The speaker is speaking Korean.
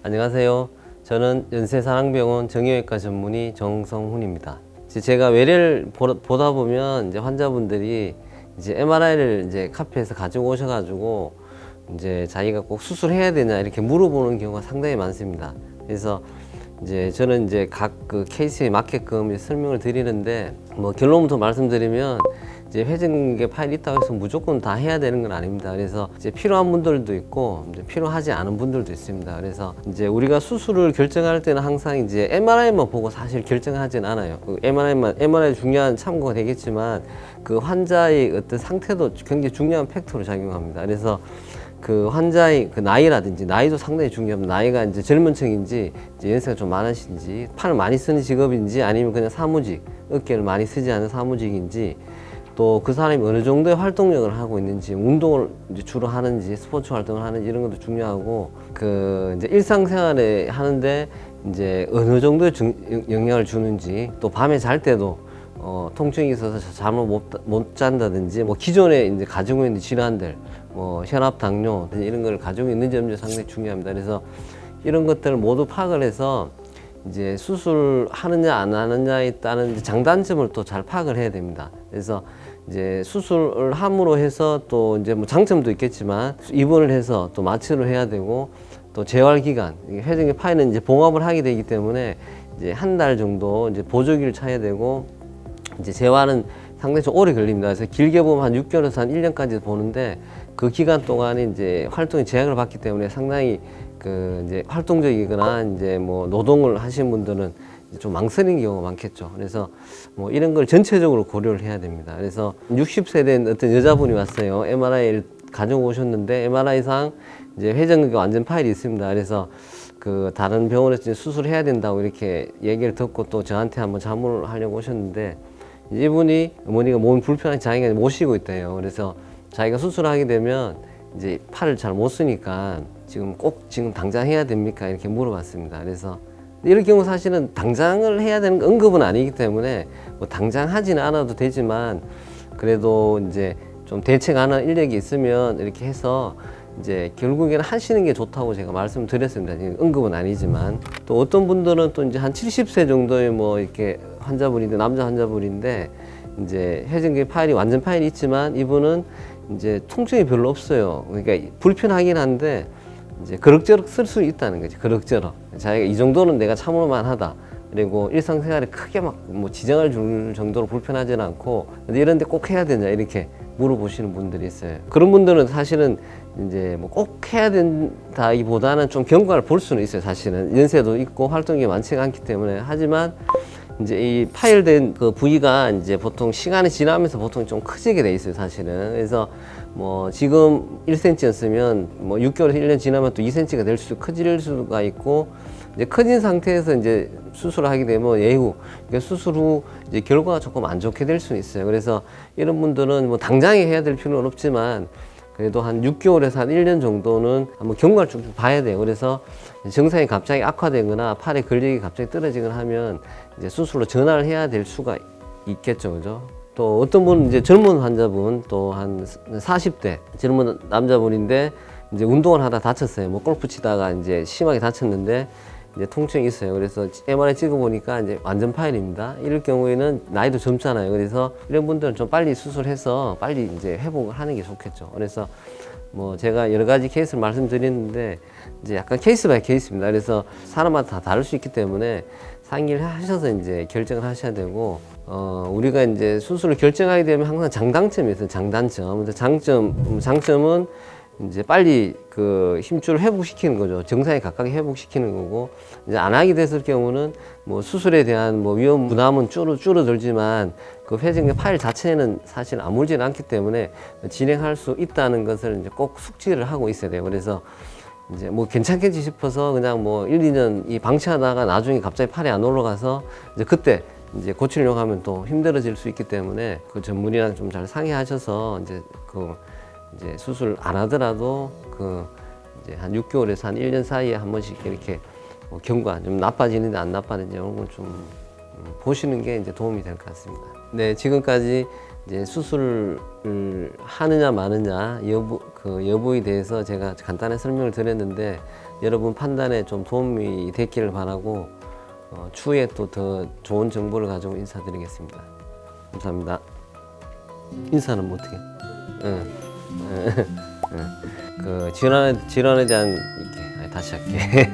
안녕하세요. 저는 연세사랑병원 정형외과 전문의 정성훈입니다. 제가 외래를 보다 보면 이제 환자분들이 이제 MRI를 이제 카페에서 가지고 오셔가지고 이제 자기가 꼭 수술해야 되냐 이렇게 물어보는 경우가 상당히 많습니다. 그래서 이제 저는 이제 각 그 케이스에 맞게끔 설명을 드리는데, 뭐 결론부터 말씀드리면 이제 회전근개 파일이 있다고 해서 무조건 다 해야 되는 건 아닙니다. 그래서 이제 필요한 분들도 있고 이제 필요하지 않은 분들도 있습니다. 그래서 이제 우리가 수술을 결정할 때는 항상 이제 MRI만 보고 사실 결정하진 않아요. 그 MRI 중요한 참고가 되겠지만 그 환자의 어떤 상태도 굉장히 중요한 팩터로 작용합니다. 그래서 그 환자의 그 나이라든지, 나이도 상당히 중요합니다. 나이가 이제 젊은 층인지, 이제 연세가 좀 많으신지, 팔을 많이 쓰는 직업인지, 아니면 그냥 사무직, 어깨를 많이 쓰지 않은 사무직인지, 또 그 사람이 어느 정도의 활동력을 하고 있는지, 운동을 이제 주로 하는지, 스포츠 활동을 하는지 이런 것도 중요하고, 그 이제 일상생활에 하는데 이제 어느 정도의 영향을 주는지, 또 밤에 잘 때도 통증이 있어서 잠을 못 잔다든지, 뭐 기존에 이제 가지고 있는 질환들, 뭐 혈압, 당뇨 이런 걸 가지고 있는지 없는지 상당히 중요합니다. 그래서 이런 것들을 모두 파악을 해서 이제 수술하느냐 안 하느냐에 따른 장단점을 또 잘 파악을 해야 됩니다. 그래서 이제 수술을 함으로 해서 또 이제 뭐 장점도 있겠지만 입원을 해서 또 마취를 해야 되고, 또 재활 기간, 회전근개 파일은 이제 봉합을 하게 되기 때문에 이제 한 달 정도 이제 보조기를 차야 되고, 이제 재활은 상당히 좀 오래 걸립니다. 그래서 길게 보면 한 6개월에서 한 1년까지 보는데, 그 기간 동안에 이제 활동에 제약을 받기 때문에 상당히 그 이제 활동적이거나 이제 뭐 노동을 하신 분들은 좀 망설이는 경우가 많겠죠. 그래서 뭐 이런 걸 전체적으로 고려를 해야 됩니다. 그래서 60세 된 어떤 여자분이 왔어요. MRI를 가지고 오셨는데, MRI상 이제 회전근개 완전 파일이 있습니다. 그래서 그 다른 병원에서 수술해야 된다고 이렇게 얘기를 듣고 또 저한테 한번 자문을 하려고 오셨는데, 이분이 어머니가 몸이 불편하게 자기가 모시고 있대요. 그래서 자기가 수술하게 되면 이제 팔을 잘 못 쓰니까 지금 당장 해야 됩니까? 이렇게 물어봤습니다. 그래서 이럴 경우 사실은 당장을 해야 되는 응급은 아니기 때문에 뭐 당장 하지는 않아도 되지만, 그래도 이제 좀 대책하는 인력이 있으면 이렇게 해서 이제 결국에는 하시는 게 좋다고 제가 말씀드렸습니다. 응급은 아니지만. 또 어떤 분들은 또 이제 한 70세 정도의 뭐 이렇게 환자분인데, 남자 환자분인데, 이제 회전근개 파일이 완전 파일이 있지만 이분은 이제 통증이 별로 없어요. 그러니까 불편하긴 한데 이제 그럭저럭 쓸 수 있다는 거지. 그럭저럭 자기가 이 정도는 내가 참을만 하다, 그리고 일상생활에 크게 막 뭐 지장을 줄 정도로 불편하지는 않고, 근데 이런 데 꼭 해야 되냐 이렇게 물어보시는 분들이 있어요. 그런 분들은 사실은 이제 뭐 꼭 해야 된다기보다는 좀 경과를 볼 수는 있어요. 사실은 연세도 있고 활동이 많지가 않기 때문에. 하지만 이제 이 파열된 그 부위가 이제 보통 시간이 지나면서 보통 좀 커지게 돼 있어요, 사실은. 그래서 뭐 지금 1cm였으면 뭐 6개월에서 1년 지나면 또 2cm가 될 수, 커질 수가 있고, 이제 커진 상태에서 이제 수술을 하게 되면 예후, 그러니까 수술 후 이제 결과가 조금 안 좋게 될 수는 있어요. 그래서 이런 분들은 뭐 당장에 해야 될 필요는 없지만 그래도 한 6개월에서 한 1년 정도는 한번 경과를 쭉쭉 봐야 돼요. 그래서 증상이 갑자기 악화되거나 팔의 근력이 갑자기 떨어지거나 하면 이제 수술로 전환을 해야 될 수가 있겠죠. 그죠? 또 어떤 분은 이제 젊은 환자분, 또 한 40대 젊은 남자분인데 이제 운동을 하다 다쳤어요. 뭐 골프 치다가 이제 심하게 다쳤는데 이제 통증이 있어요. 그래서 MRI 찍어보니까 이제 완전 파열입니다. 이럴 경우에는 나이도 젊잖아요. 그래서 이런 분들은 좀 빨리 수술해서 빨리 이제 회복을 하는 게 좋겠죠. 그래서 뭐 제가 여러 가지 케이스를 말씀드렸는데 이제 약간 케이스 바이 케이스입니다. 그래서 사람마다 다 다를 수 있기 때문에 상의를 하셔서 이제 결정을 하셔야 되고, 우리가 이제 수술을 결정하게 되면 항상 장단점이 있어요. 장단점. 장점은 이제 빨리 그 힘줄을 회복시키는 거죠. 정상에 가깝게 회복시키는 거고, 이제 안 하게 됐을 경우는 뭐 수술에 대한 뭐 위험 부담은 줄어들지만 그 회전근개 파일 자체는 사실 아물지는 않기 때문에 진행할 수 있다는 것을 이제 꼭 숙지를 하고 있어야 돼요. 그래서 이제 뭐 괜찮겠지 싶어서 그냥 뭐 1, 2년 이 방치하다가 나중에 갑자기 팔이 안 올라가서 이제 그때 이제 고치려고 하면 또 힘들어질 수 있기 때문에 그 전문의랑 좀 잘 상의하셔서 이제 수술 안 하더라도 그 이제 한 6개월에서 한 1년 사이에 한 번씩 이렇게 뭐 경과 좀 나빠지는지 안 나빠지는지 이런 걸 좀 보시는 게 이제 도움이 될 것 같습니다. 네, 지금까지 이제 수술을 하느냐 마느냐 여부에 대해서 제가 간단히 설명을 드렸는데 여러분 판단에 좀 도움이 됐기를 바라고 추후에 또 더 좋은 정보를 가지고 인사드리겠습니다. 감사합니다. 인사는 뭐 어떻게? 응. 응. 그 질환에 대한 이렇게 다시 할게.